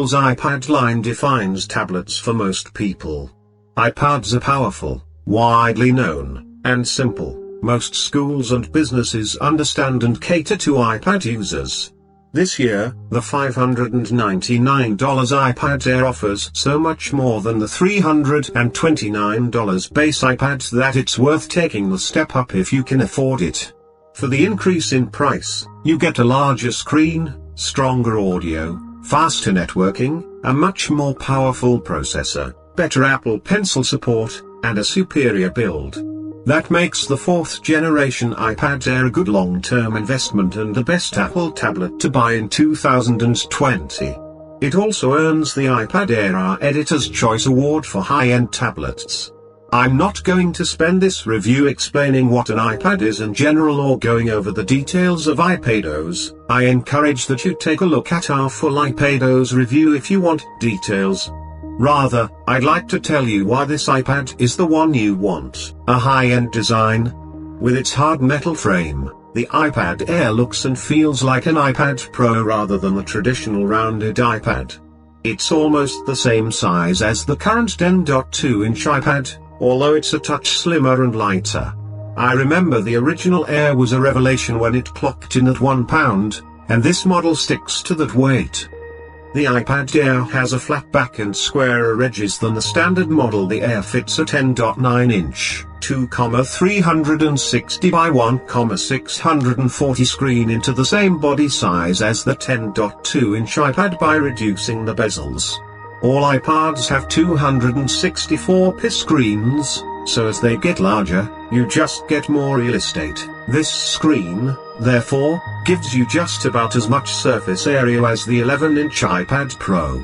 Apple's iPad line defines tablets for most people. iPads are powerful, widely known, and simple. Most schools and businesses understand and cater to iPad users. This year, the $599 iPad Air offers so much more than the $329 base iPad that it's worth taking the step up if you can afford it. For the increase in price, you get a larger screen, stronger audio, faster networking, a much more powerful processor, better Apple Pencil support, and a superior build. That makes the 4th generation iPad Air a good long-term investment and the best Apple tablet to buy in 2020. It also earns the iPad Air Editor's Choice Award for high-end tablets. I'm not going to spend this review explaining what an iPad is in general or going over the details of iPadOS. I encourage that you take a look at our full iPadOS review if you want details. Rather, I'd like to tell you why this iPad is the one you want. A high-end design. With its hard metal frame, the iPad Air looks and feels like an iPad Pro rather than the traditional rounded iPad. It's almost the same size as the current 10.2-inch iPad, although it's a touch slimmer and lighter. I remember the original Air was a revelation when it clocked in at 1 pound, and this model sticks to that weight. The iPad Air has a flat back and squarer edges than the standard model. The Air fits a 10.9-inch, 2,360 by 1,640 screen into the same body size as the 10.2-inch iPad by reducing the bezels. All iPads have 264p screens, so as they get larger, you just get more real estate. This screen, therefore, gives you just about as much surface area as the 11-inch iPad Pro.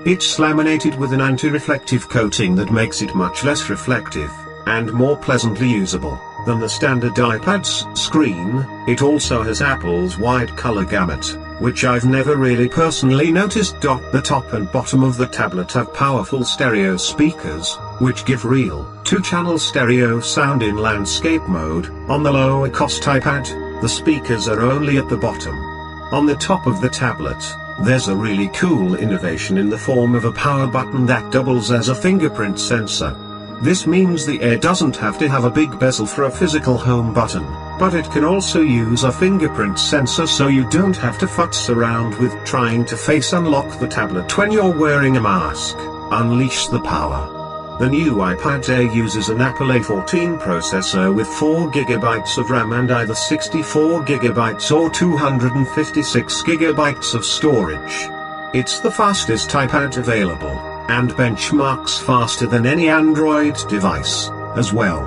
It's laminated with an anti-reflective coating that makes it much less reflective, and more pleasantly usable, than the standard iPad's screen. It also has Apple's wide color gamut, which I've never really personally noticed. The top and bottom of the tablet have powerful stereo speakers, which give real, 2-channel stereo sound in landscape mode. On the lower-cost iPad, the speakers are only at the bottom. On the top of the tablet, there's a really cool innovation in the form of a power button that doubles as a fingerprint sensor. This means the Air doesn't have to have a big bezel for a physical home button, but it can also use a fingerprint sensor, so you don't have to futz around with trying to face unlock the tablet when you're wearing a mask. Unleash the power. The new iPad Air uses an Apple A14 processor with 4GB of RAM and either 64GB or 256GB of storage. It's the fastest iPad available, and benchmarks faster than any Android device, as well.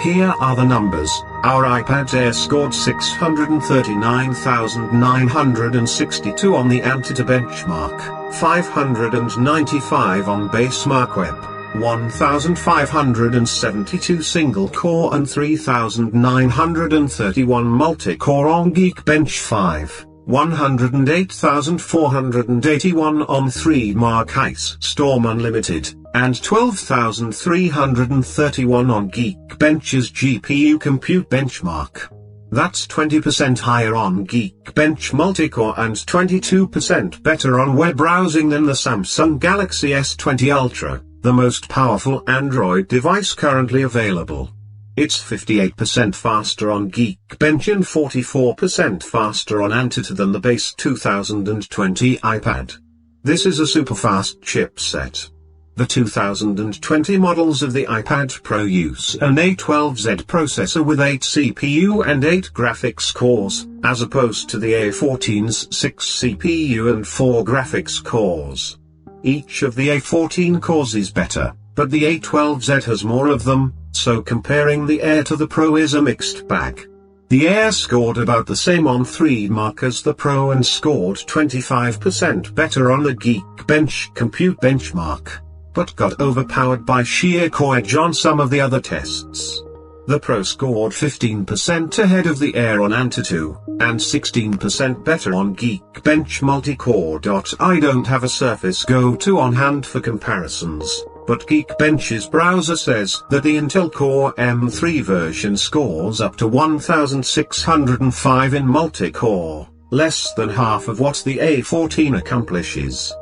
Here are the numbers. Our iPad Air scored 639,962 on the Antutu benchmark, 595 on Benchmark Web, 1,572 single-core and 3,931 multi-core on Geekbench 5. 108,481 on 3Mark Ice Storm Unlimited, and 12,331 on Geekbench's GPU Compute benchmark. That's 20% higher on Geekbench Multicore and 22% better on web browsing than the Samsung Galaxy S20 Ultra, the most powerful Android device currently available. It's 58% faster on Geekbench and 44% faster on Antutu than the base 2020 iPad. This is a super fast chipset. The 2020 models of the iPad Pro use an A12Z processor with 8 CPU and 8 graphics cores, as opposed to the A14's 6 CPU and 4 graphics cores. Each of the A14 cores is better, but the A12Z has more of them, so comparing the Air to the Pro is a mixed bag. The Air scored about the same on 3Mark as the Pro and scored 25% better on the Geekbench Compute benchmark, but got overpowered by sheer core edge on some of the other tests. The Pro scored 15% ahead of the Air on Antutu, and 16% better on Geekbench Multicore. I don't have a Surface Go 2 on hand for comparisons, but Geekbench's browser says that the Intel Core M3 version scores up to 1,605 in multi-core, less than half of what the A14 accomplishes.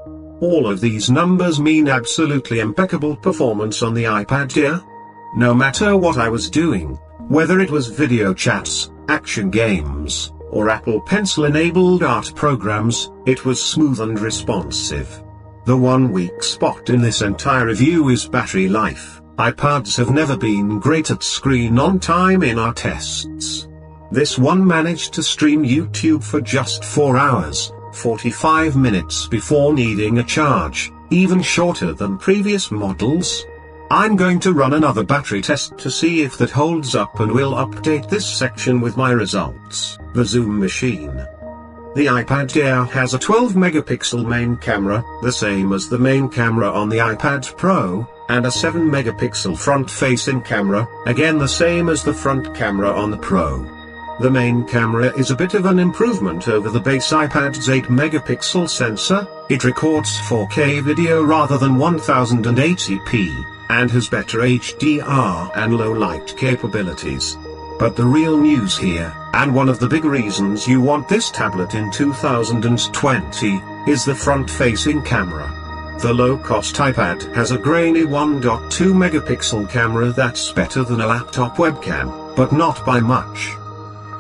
All of these numbers mean absolutely impeccable performance on the iPad Air. No matter what I was doing, whether it was video chats, action games, or Apple Pencil-enabled art programs, it was smooth and responsive. The one weak spot in this entire review is battery life. iPads have never been great at screen on time in our tests. This one managed to stream YouTube for just 4 hours, 45 minutes before needing a charge, even shorter than previous models. I'm going to run another battery test to see if that holds up, and will update this section with my results. The Zoom machine. The iPad Air has a 12-megapixel main camera, the same as the main camera on the iPad Pro, and a 7-megapixel front-facing camera, again the same as the front camera on the Pro. The main camera is a bit of an improvement over the base iPad's 8-megapixel sensor. It records 4K video rather than 1080p, and has better HDR and low-light capabilities. But the real news here, and one of the big reasons you want this tablet in 2020, is the front-facing camera. The low-cost iPad has a grainy 1.2-megapixel camera that's better than a laptop webcam, but not by much.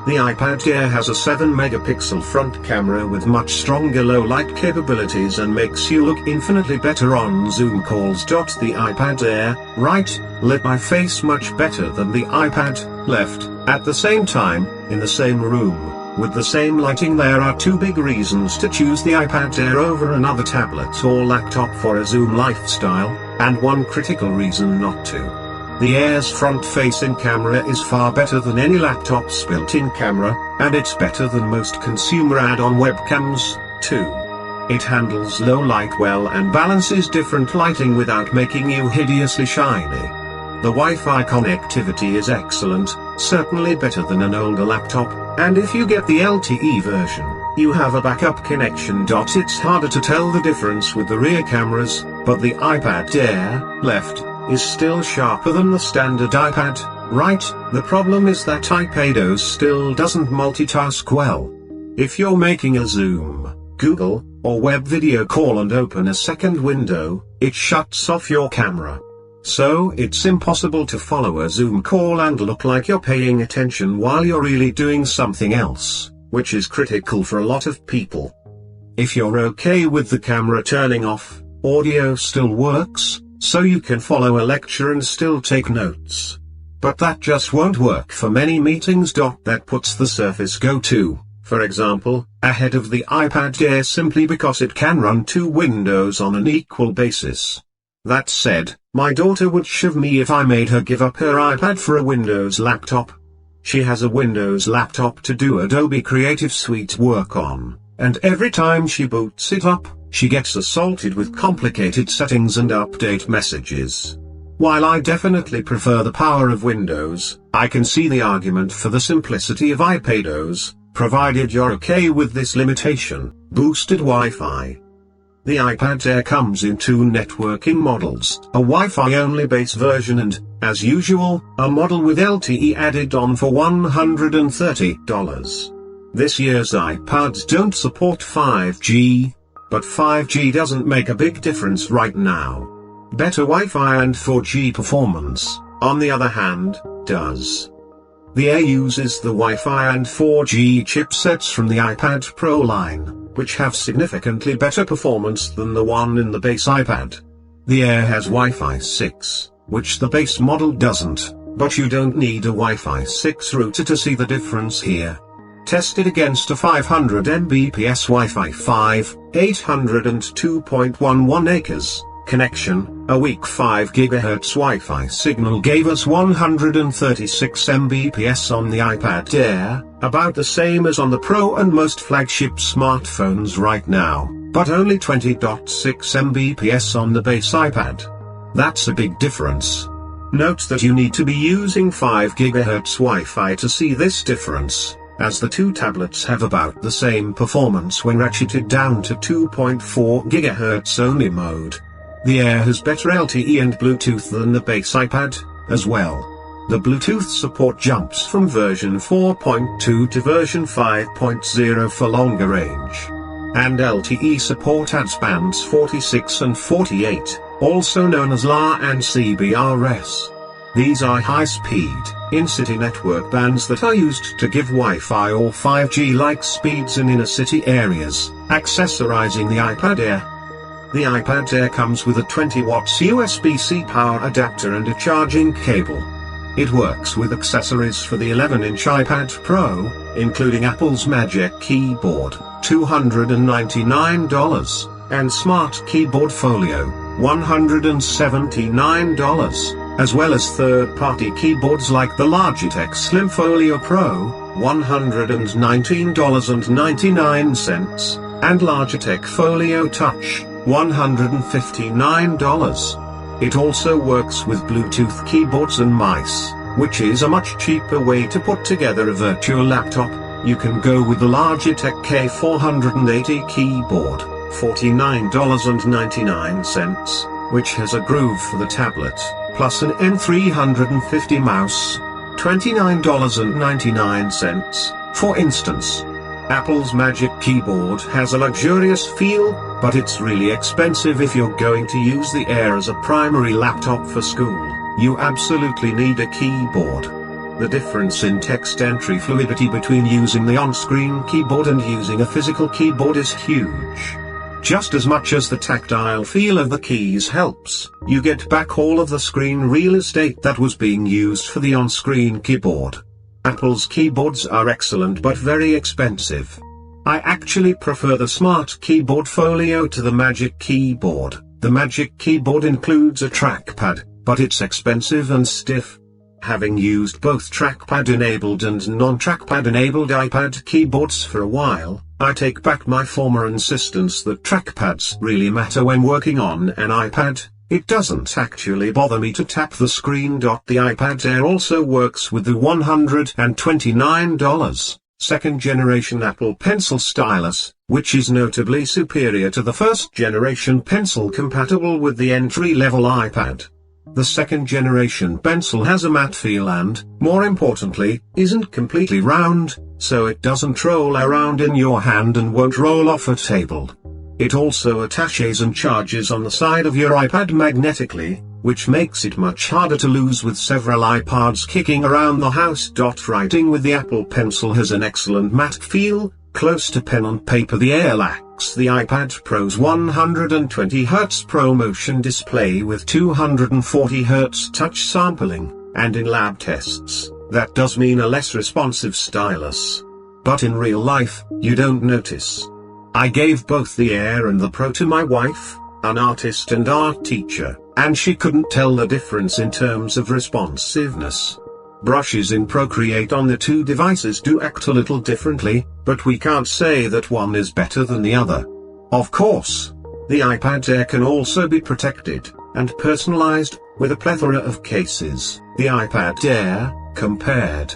The iPad Air has a 7-megapixel front camera with much stronger low-light capabilities and makes you look infinitely better on Zoom calls. The iPad Air, right, lit my face much better than the iPad, left, at the same time, in the same room, with the same lighting. There are two big reasons to choose the iPad Air over another tablet or laptop for a Zoom lifestyle, and one critical reason not to. The Air's front-facing camera is far better than any laptop's built-in camera, and it's better than most consumer add-on webcams, too. It handles low light well and balances different lighting without making you hideously shiny. The Wi-Fi connectivity is excellent, certainly better than an older laptop, and if you get the LTE version, you have a backup connection. It's harder to tell the difference with the rear cameras, but the iPad Air, left, is still sharper than the standard iPad, right. The problem is that iPad still doesn't multitask well. If you're making a Zoom, Google, or web video call and open a second window, it shuts off your camera. So it's impossible to follow a Zoom call and look like you're paying attention while you're really doing something else, which is critical for a lot of people. If you're okay with the camera turning off, audio still works, so you can follow a lecture and still take notes. But that just won't work for many meetings. That puts the Surface Go 2, for example, ahead of the iPad Air simply because it can run 2 windows on an equal basis. That said, my daughter would shove me if I made her give up her iPad for a Windows laptop. She has a Windows laptop to do Adobe Creative Suite work on, and every time she boots it up, she gets assaulted with complicated settings and update messages. While I definitely prefer the power of Windows, I can see the argument for the simplicity of iPadOS, provided you're okay with this limitation, boosted Wi-Fi. The iPad Air comes in 2 networking models, a Wi-Fi only base version and, as usual, a model with LTE added on for $130. This year's iPads don't support 5G, but 5G doesn't make a big difference right now. Better Wi-Fi and 4G performance, on the other hand, does. The Air uses the Wi-Fi and 4G chipsets from the iPad Pro line, which have significantly better performance than the one in the base iPad. The Air has Wi-Fi 6, which the base model doesn't, but you don't need a Wi-Fi 6 router to see the difference here. Tested against a 500 Mbps Wi-Fi 5, 802.11 acres connection, a weak 5 GHz Wi-Fi signal gave us 136 Mbps on the iPad Air, about the same as on the Pro and most flagship smartphones right now, but only 20.6 Mbps on the base iPad. That's a big difference. Note that you need to be using 5 GHz Wi-Fi to see this difference, as the 2 tablets have about the same performance when ratcheted down to 2.4 GHz only mode. The Air has better LTE and Bluetooth than the base iPad, as well. The Bluetooth support jumps from version 4.2 to version 5.0 for longer range. and LTE support adds bands 46 and 48, also known as LA and CBRS. These are high-speed, in-city network bands that are used to give Wi-Fi or 5G-like speeds in inner-city areas, accessorizing the iPad Air. The iPad Air comes with a 20 watts USB-C power adapter and a charging cable. It works with accessories for the 11-inch iPad Pro, including Apple's Magic Keyboard, $299, and Smart Keyboard Folio, $179, as well as third-party keyboards like the Logitech Slim Folio Pro, $119.99, and Logitech Folio Touch, $159. It also works with Bluetooth keyboards and mice, which is a much cheaper way to put together a virtual laptop. You can go with the Logitech K480 keyboard, $49.99, which has a groove for the tablet, plus an N350 mouse, $29.99. For instance, Apple's Magic Keyboard has a luxurious feel, but it's really expensive if you're going to use the Air as a primary laptop for school. You absolutely need a keyboard. The difference in text entry fluidity between using the on-screen keyboard and using a physical keyboard is huge. Just as much as the tactile feel of the keys helps, you get back all of the screen real estate that was being used for the on-screen keyboard. Apple's keyboards are excellent but very expensive. I actually prefer the Smart Keyboard Folio to the Magic Keyboard. The Magic Keyboard includes a trackpad, but it's expensive and stiff. Having used both trackpad-enabled and non-trackpad-enabled iPad keyboards for a while, I take back my former insistence that trackpads really matter when working on an iPad. It doesn't actually bother me to tap the screen. The iPad Air also works with the $129 second-generation Apple Pencil stylus, which is notably superior to the first-generation Pencil compatible with the entry-level iPad. The second-generation Pencil has a matte feel and, more importantly, isn't completely round, so it doesn't roll around in your hand and won't roll off a table. It also attaches and charges on the side of your iPad magnetically, which makes it much harder to lose with several iPads kicking around the house. Writing with the Apple Pencil has an excellent matte feel, close to pen on paper. The Air lacks the iPad Pro's 120Hz ProMotion display with 240Hz touch sampling, and in lab tests, that does mean a less responsive stylus. But in real life, you don't notice. I gave both the Air and the Pro to my wife, an artist and art teacher, and she couldn't tell the difference in terms of responsiveness. Brushes in Procreate on the two devices do act a little differently, but we can't say that one is better than the other. Of course, the iPad Air can also be protected and personalized with a plethora of cases. The iPad Air compared.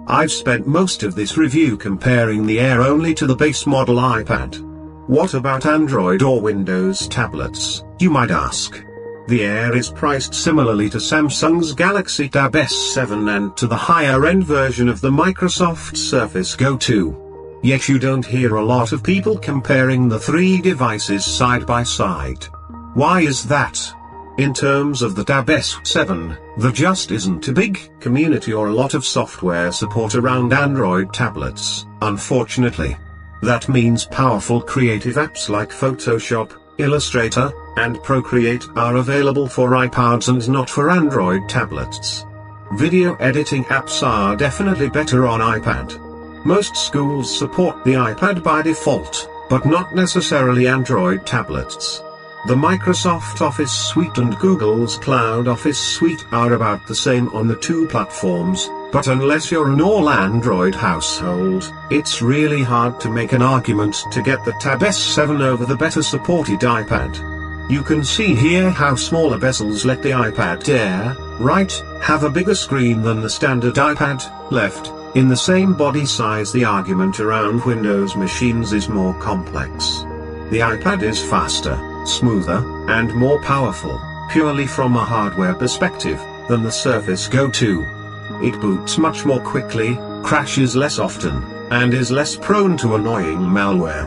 I've spent most of this review comparing the Air only to the base model iPad. What about Android or Windows tablets, you might ask? The Air is priced similarly to Samsung's Galaxy Tab S7 and to the higher-end version of the Microsoft Surface Go 2. Yet you don't hear a lot of people comparing the three devices side by side. Why is that? In terms of the Tab S7, there just isn't a big community or a lot of software support around Android tablets, unfortunately. That means powerful creative apps like Photoshop, Illustrator, and Procreate are available for iPads and not for Android tablets. Video editing apps are definitely better on iPad. Most schools support the iPad by default, but not necessarily Android tablets. The Microsoft Office Suite and Google's Cloud Office Suite are about the same on the two platforms, but unless you're an all-Android household, it's really hard to make an argument to get the Tab S7 over the better supported iPad. You can see here how smaller bezels let the iPad Air, right, have a bigger screen than the standard iPad, left. In the same body size. The argument around Windows machines is more complex. The iPad is faster, smoother, and more powerful, purely from a hardware perspective, than the Surface Go 2. It boots much more quickly, crashes less often, and is less prone to annoying malware.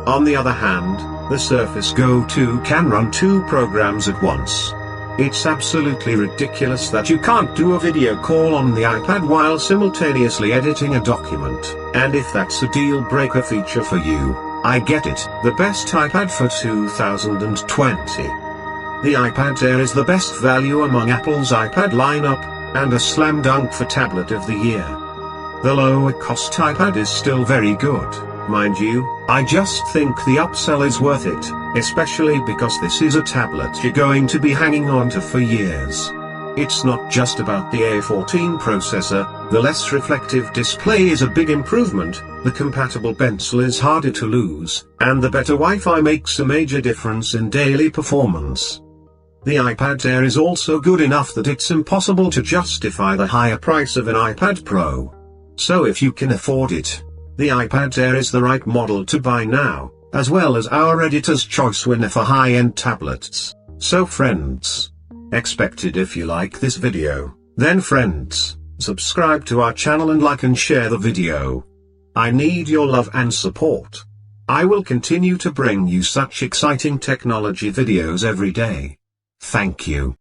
On the other hand, the Surface Go 2 can run 2 programs at once. It's absolutely ridiculous that you can't do a video call on the iPad while simultaneously editing a document, and if that's a deal-breaker feature for you, I get it. The best iPad for 2020. The iPad Air is the best value among Apple's iPad lineup, and a slam dunk for Tablet of the Year. The lower-cost iPad is still very good, mind you. I just think the upsell is worth it, especially because this is a tablet you're going to be hanging on to for years. It's not just about the A14 processor, the less reflective display is a big improvement, the compatible pencil is harder to lose, and the better Wi-Fi makes a major difference in daily performance. The iPad Air is also good enough that it's impossible to justify the higher price of an iPad Pro. So if you can afford it, the iPad Air is the right model to buy now, as well as our editor's choice winner for high-end tablets. So friends, expected if you like this video, then friends, subscribe to our channel and like and share the video. I need your love and support. I will continue to bring you such exciting technology videos every day. Thank you.